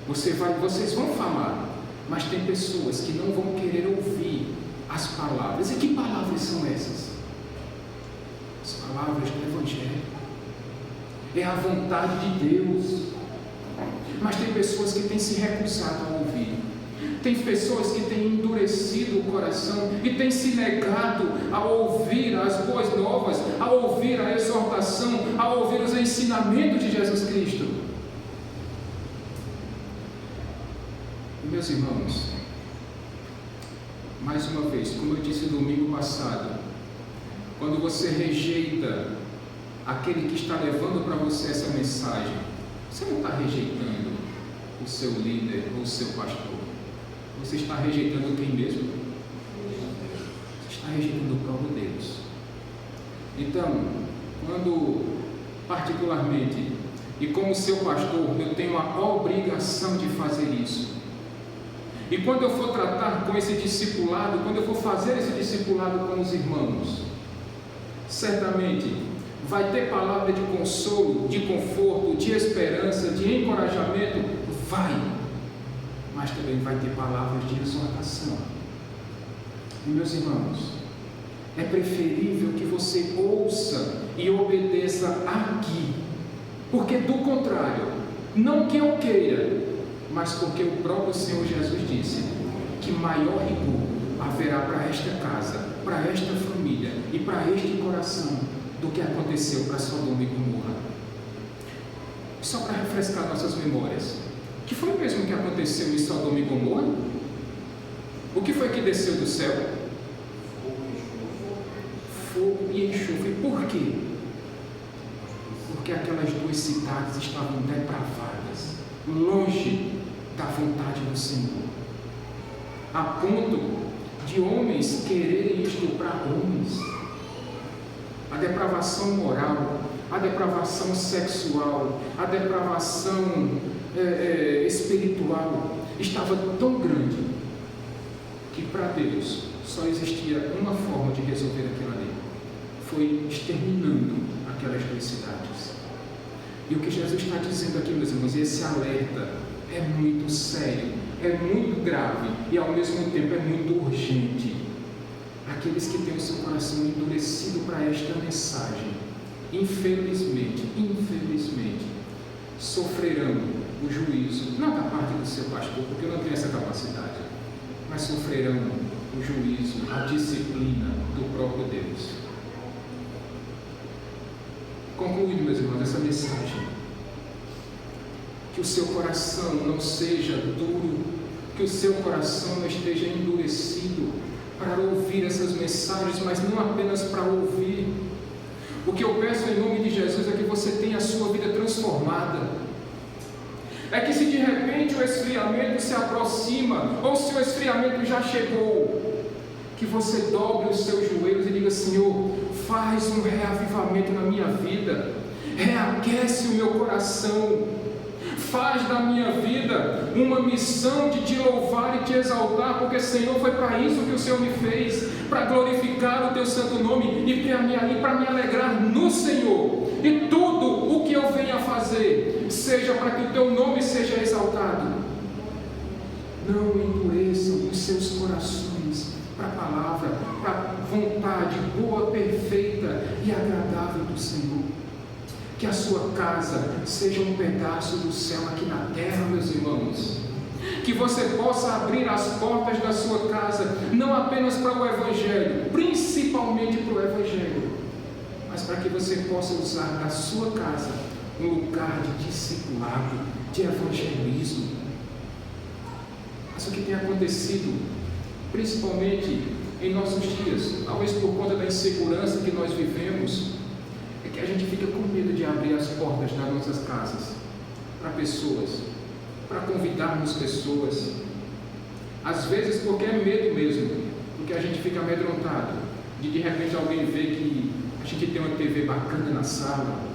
vocês vão falar, mas tem pessoas que não vão querer ouvir as palavras. E que palavras são essas? As palavras do Evangelho. É a vontade de Deus. Mas tem pessoas que têm se recusado a ouvir. Tem pessoas que têm endurecido o coração e têm se negado a ouvir as boas novas, a ouvir a exortação, a ouvir os ensinamentos de Jesus Cristo. Meus irmãos, mais uma vez, como eu disse domingo passado, quando você rejeita aquele que está levando para você essa mensagem, você não está rejeitando o seu líder ou o seu pastor. Você está rejeitando quem mesmo? Você está rejeitando o próprio Deus. Então, quando particularmente, e como seu pastor, eu tenho a obrigação de fazer isso. E quando eu for tratar com esse discipulado, quando eu for fazer esse discipulado com os irmãos, certamente vai ter palavra de consolo, de conforto, de esperança, de encorajamento, vai, mas também vai ter palavras de exortação. E meus irmãos, é preferível que você ouça e obedeça aqui, porque do contrário, não que eu queira, mas porque o próprio Senhor Jesus disse que maior rigor haverá para esta casa, para esta família e para este coração do que aconteceu para Sodoma e Gomorra. Só para refrescar nossas memórias, o que foi mesmo que aconteceu em Sodoma e Gomorra? O que foi que desceu do céu? Fogo e enxofre. Por quê? Porque aquelas duas cidades estavam depravadas, longe da vontade do Senhor, a ponto de homens quererem estuprar homens. A depravação moral, a depravação sexual, a depravação espiritual estava tão grande que para Deus só existia uma forma de resolver aquilo ali: foi exterminando aquelas duas cidades. E o que Jesus está dizendo aqui, meus irmãos, esse alerta é muito sério, é muito grave e ao mesmo tempo é muito urgente. Aqueles que têm o seu coração endurecido para esta mensagem, infelizmente, sofrerão o juízo, não da parte do seu pastor, porque eu não tenho essa capacidade, mas sofrerão o juízo, a disciplina do próprio Deus. Concluindo, meus irmãos, essa mensagem, que o seu coração não seja duro, que o seu coração não esteja endurecido para ouvir essas mensagens, mas não apenas para ouvir. O que eu peço em nome de Jesus é que você tenha a sua vida transformada. É que se de repente o esfriamento se aproxima, ou se o esfriamento já chegou, que você dobre os seus joelhos e diga: Senhor, faz um reavivamento na minha vida, reaquece o meu coração, faz da minha vida uma missão de te louvar e te exaltar, porque, Senhor, foi para isso que o Senhor me fez, para glorificar o teu santo nome e para me alegrar no Senhor. E tudo o que eu venha fazer seja para que o teu nome seja exaltado. Não endureçam os seus corações para a palavra, para a vontade boa, perfeita e agradável do Senhor. Que a sua casa seja um pedaço do céu aqui na terra, meus irmãos. Que você possa abrir as portas da sua casa, não apenas para o Evangelho, principalmente para o Evangelho, mas para que você possa usar da sua casa um lugar de discipulado, de evangelismo. Mas o que tem acontecido, principalmente em nossos dias, talvez por conta da insegurança que nós vivemos, é que a gente fica com medo de abrir as portas das nossas casas para pessoas, para convidarmos pessoas. Às vezes porque é medo mesmo, porque a gente fica amedrontado de repente alguém ver que a gente tem uma TV bacana na sala,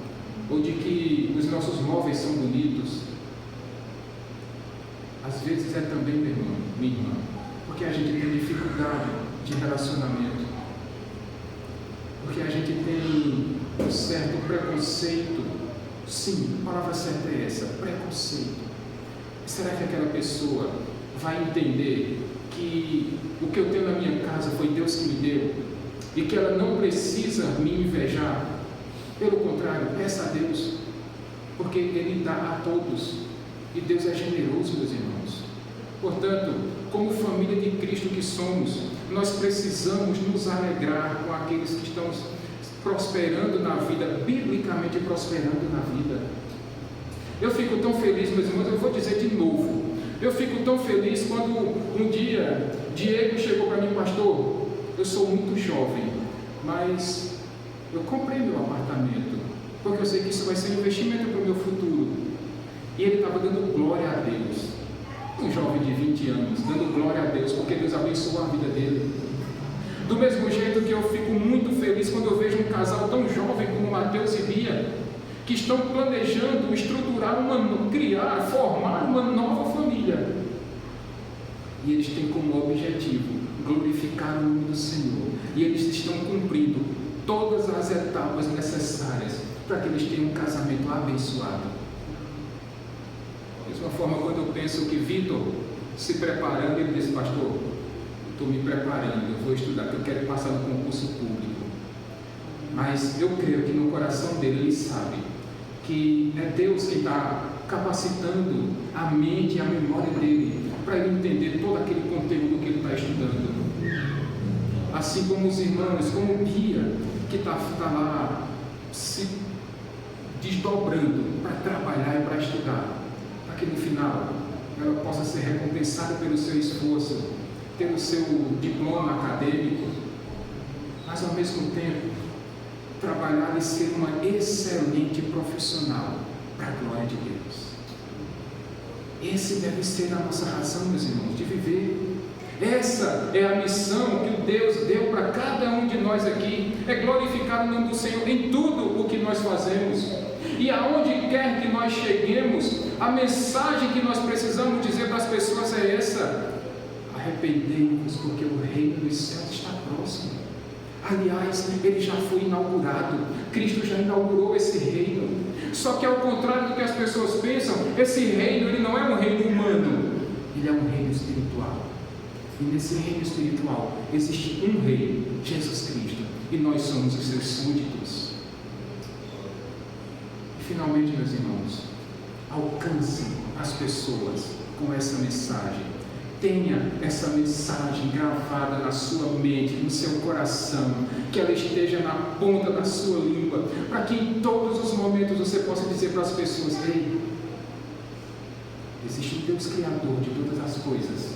ou de que os nossos móveis são bonitos. Às vezes é também, meu irmão, minha irmã, porque a gente tem dificuldade de relacionamento, porque a gente tem um certo preconceito. Sim, a palavra certa é essa, preconceito. Será que aquela pessoa vai entender que o que eu tenho na minha casa foi Deus que me deu e que ela não precisa me invejar? Pelo contrário, peça a Deus, porque Ele dá a todos e Deus é generoso, meus irmãos. Portanto, como família de Cristo que somos, nós precisamos nos alegrar com aqueles que estão prosperando na vida, biblicamente prosperando na vida. Eu fico tão feliz, meus irmãos, eu vou dizer de novo, eu fico tão feliz quando um dia Diego chegou para mim: pastor, eu sou muito jovem, mas eu comprei meu apartamento, porque eu sei que isso vai ser um investimento para o meu futuro. E ele estava dando glória a Deus, um jovem de 20 anos, dando glória a Deus, porque Deus abençoou a vida dele. Do mesmo jeito que eu fico muito feliz quando eu vejo um casal tão jovem como Mateus e Bia, que estão planejando estruturar, criar, formar uma nova família. E eles têm como objetivo glorificar o nome do Senhor. E eles estão cumprindo todas as etapas necessárias para que eles tenham um casamento abençoado. Da mesma forma, quando eu penso que Vitor se preparando, ele disse: pastor, estou me preparando, eu vou estudar, porque eu quero passar no concurso público. Mas eu creio que no coração dele ele sabe que é Deus que está capacitando a mente e a memória dele para ele entender todo aquele conteúdo que ele está estudando. Assim como os irmãos, como Bia, que está lá se desdobrando para trabalhar e para estudar, para que no final ela possa ser recompensada pelo seu esforço, ter o seu diploma acadêmico, mas ao mesmo tempo trabalhar e ser uma excelente profissional para a glória de Deus. Esse deve ser a nossa razão, meus irmãos, de viver. Essa é a missão que Deus deu para cada um de nós aqui, é glorificar o nome do Senhor em tudo o que nós fazemos. E aonde quer que nós cheguemos, a mensagem que nós precisamos dizer para as pessoas é essa: arrependei-vos, porque o reino dos céus está próximo. Aliás, ele já foi inaugurado, Cristo já inaugurou esse reino. Só que ao contrário do que as pessoas pensam, esse reino ele não é um reino humano, ele é um reino espiritual. E nesse reino espiritual existe um rei, Jesus Cristo, e nós somos os seus súditos. E finalmente, meus irmãos, alcance as pessoas com essa mensagem. Tenha essa mensagem gravada na sua mente, no seu coração, que ela esteja na ponta da sua língua, para que em todos os momentos você possa dizer para as pessoas: ei, existe um Deus Criador de todas as coisas,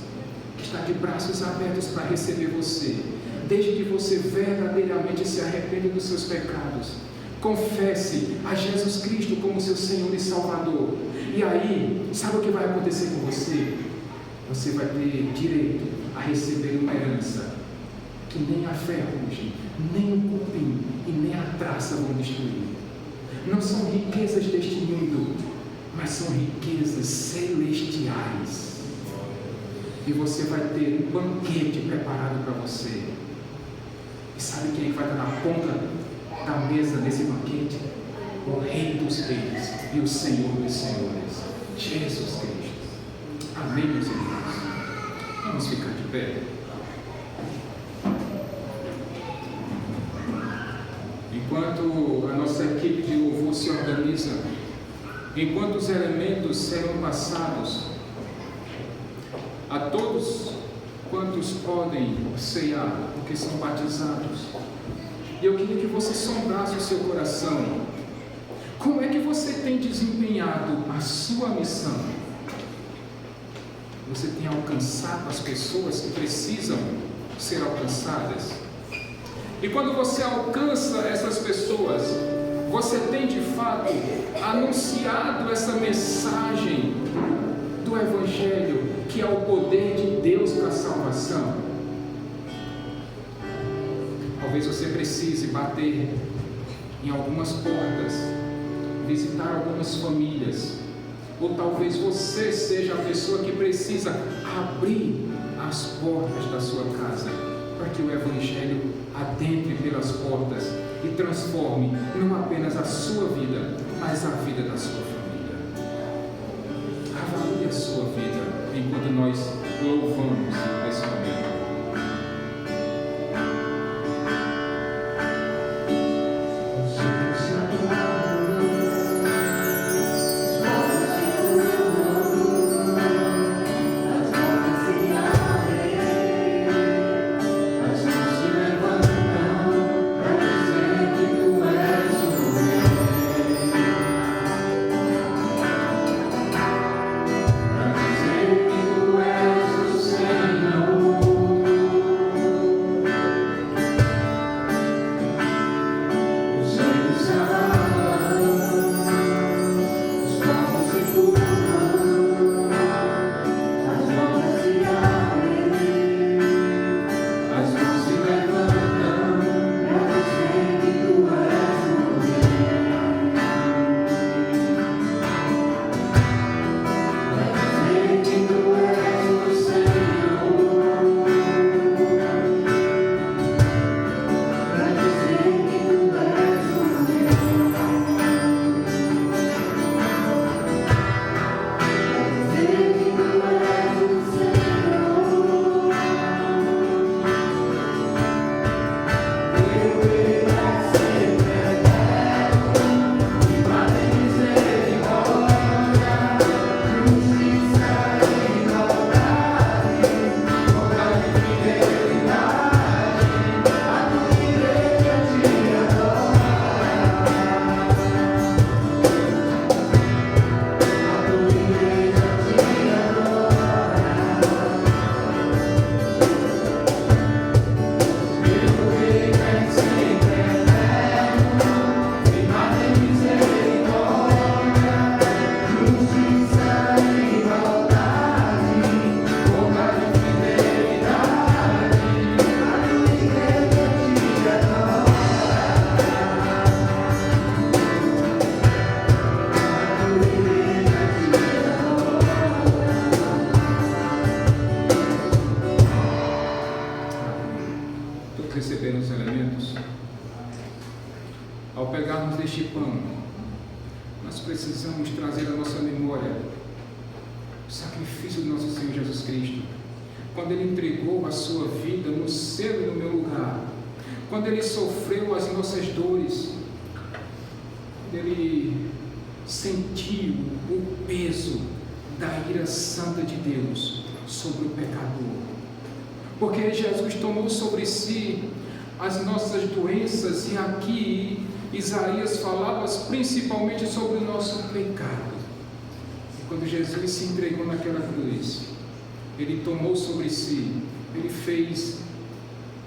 que está de braços abertos para receber você, desde que você verdadeiramente se arrependa dos seus pecados, confesse a Jesus Cristo como seu Senhor e Salvador. E aí, sabe o que vai acontecer com você? Você vai ter direito a receber uma herança que nem a ferrugem, nem o cupim e nem a traça vão destruir. Não são riquezas deste mundo, mas são riquezas celestiais. E você vai ter um banquete preparado para você. E sabe quem vai estar na ponta da mesa nesse banquete? O Rei dos Reis e o Senhor dos Senhores, Jesus Cristo. Amém, meus irmãos? Vamos ficar de pé. Enquanto a nossa equipe de louvor se organiza, enquanto os elementos serão passados, a todos quantos podem ceiar, porque são batizados, e eu queria que você sondasse o seu coração. Como é que você tem desempenhado a sua missão? Você tem alcançado as pessoas que precisam ser alcançadas? E quando você alcança essas pessoas, você tem de fato anunciado essa mensagem do Evangelho, que é o poder de Deus para a salvação? Talvez você precise bater em algumas portas, visitar algumas famílias, ou talvez você seja a pessoa que precisa abrir as portas da sua casa, para que o Evangelho adentre pelas portas e transforme não apenas a sua vida, mas a vida da sua família. Avalie a sua vida enquanto nós louvamos nesse momento. Precisamos trazer à nossa memória o sacrifício do nosso Senhor Jesus Cristo, quando Ele entregou a sua vida no seu e no meu lugar, quando Ele sofreu as nossas dores, quando Ele sentiu o peso da ira santa de Deus sobre o pecador, porque Jesus tomou sobre si as nossas doenças, e aqui Isaías falava principalmente sobre o nosso pecado. E quando Jesus se entregou naquela cruz, Ele tomou sobre si, Ele fez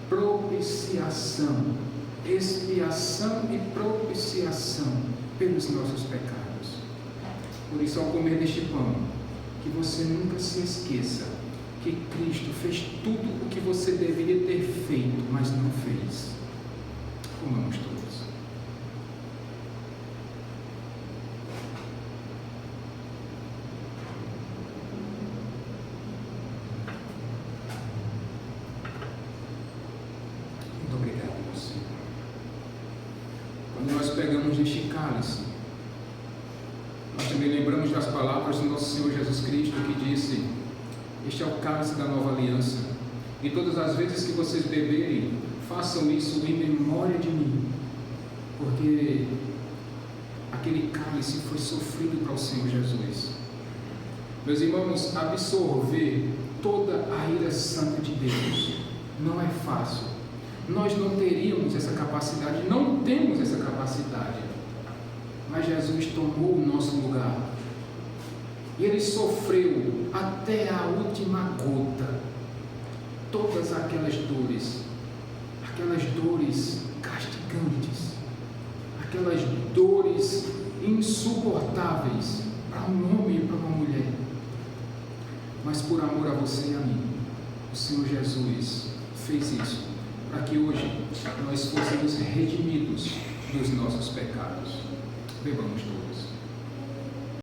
propiciação, expiação e propiciação pelos nossos pecados. Por isso, ao comer deste pão, que você nunca se esqueça que Cristo fez tudo o que você deveria ter feito, mas não fez. Comamos todos. Muito obrigado, meu Senhor. Quando nós pegamos este cálice, nós também lembramos das palavras do nosso Senhor Jesus Cristo, que disse: este é o cálice da nova aliança, e todas as vezes que vocês beberem, façam isso em memória de mim, porque aquele cálice foi sofrido para o Senhor Jesus. Meus irmãos, absorver toda a ira santa de Deus não é fácil. Nós não teríamos essa capacidade, não temos essa capacidade, mas Jesus tomou o nosso lugar, e Ele sofreu até a última gota todas aquelas dores castigantes, aquelas dores insuportáveis para um homem e para uma mulher, mas por amor a você e a mim, o Senhor Jesus fez isso para que hoje nós fôssemos redimidos dos nossos pecados. Bebamos todos.